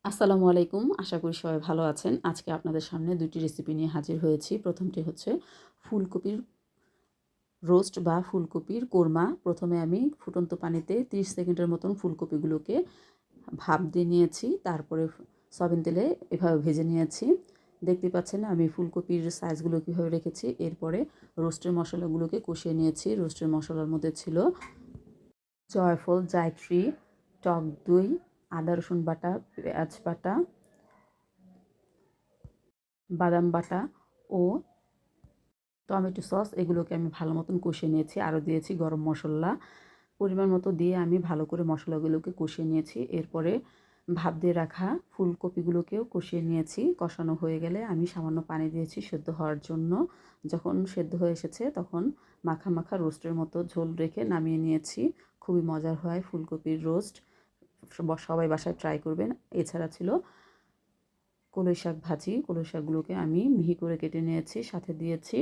আসসালামু আলাইকুম। আশা করি সবাই ভালো আছেন। আজকে আপনাদের সামনে ২ টি রেসিপি নিয়ে হাজির হয়েছি। প্রথমটি হচ্ছে ফুলকপির রোস্ট বা ফুলকপির কোরমা। প্রথমে আমি ফুটন্ত পানিতে ৩০ সেকেন্ডের মতন ফুলকপিগুলোকে ভাপ দিয়ে নিয়েছি। তারপরে সয়াবিন তেলে এভাবে ভেজে নিয়েছি। দেখতে পাচ্ছেন আমি ফুলকপির সাইজগুলো কীভাবে রেখেছি। এরপরে রোস্টের মশলাগুলোকে কষিয়ে নিয়েছি। রোস্টের মশলার মধ্যে ছিল জয়ফল, জায়ত্রী, টক দই, আদা রসুন বাটা, পেঁয়াজ বাটা, বাদাম বাটা ও টমেটো সস এগুলোকে আমি ভালো মতন কষিয়ে নিয়েছি। আরও দিয়েছি গরম মশলা পরিমাণ মতো দিয়ে আমি ভালো করে মশলাগুলোকে কষিয়ে নিয়েছি। এরপরে ভাপ দিয়ে রাখা ফুলকপিগুলোকেও কষিয়ে নিয়েছি। কষানো হয়ে গেলে আমি সামান্য পানি দিয়েছি সেদ্ধ হওয়ার জন্য। যখন সেদ্ধ হয়ে এসেছে তখন মাখা মাখা রোস্টের মতো ঝোল রেখে নামিয়ে নিয়েছি। খুবই মজার হয় ফুলকপির রোস্ট। সবাই বাসায় ট্রাই করবেন। এছাড়া ছিল কলই শাক ভাজি। কলই শাকগুলোকে আমি মিহি করে কেটে নিয়েছি। সাথে দিয়েছি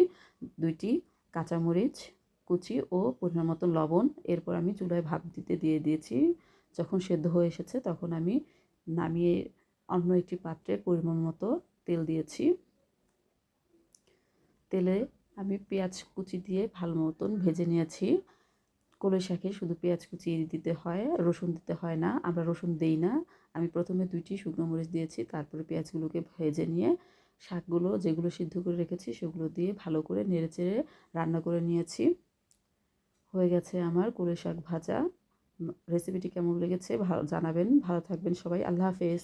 ২টি কাঁচামরিচ কুচি ও পরিমাণ মতো লবণ। এরপর আমি চুলায় ভাপ দিতে দিয়ে দিয়েছি। যখন সেদ্ধ হয়ে এসেছে তখন আমি নামিয়ে অন্য একটি পাত্রে পরিমাণ মতো তেল দিয়েছি। তেলে আমি পেঁয়াজ কুচি দিয়ে ভালো মতন ভেজে নিয়েছি। কলই শাকে শুধু পেঁয়াজ কুচি দিতে হয়, রসুন দিতে হয় না। আমরা রসুন দেই না। আমি প্রথমে ২টি শুকনো মরিচ দিয়েছি, তারপরে পেঁয়াজগুলোকে ভেজে নিয়ে শাকগুলো যেগুলো সিদ্ধ করে রেখেছি সেগুলো দিয়ে ভালো করে নেড়েচেড়ে রান্না করে নিয়েছি। হয়ে গেছে আমার কলই শাক ভাজা। রেসিপিটি কেমন লেগেছে জানাবেন। ভালো থাকবেন সবাই। আল্লাহ হাফেজ।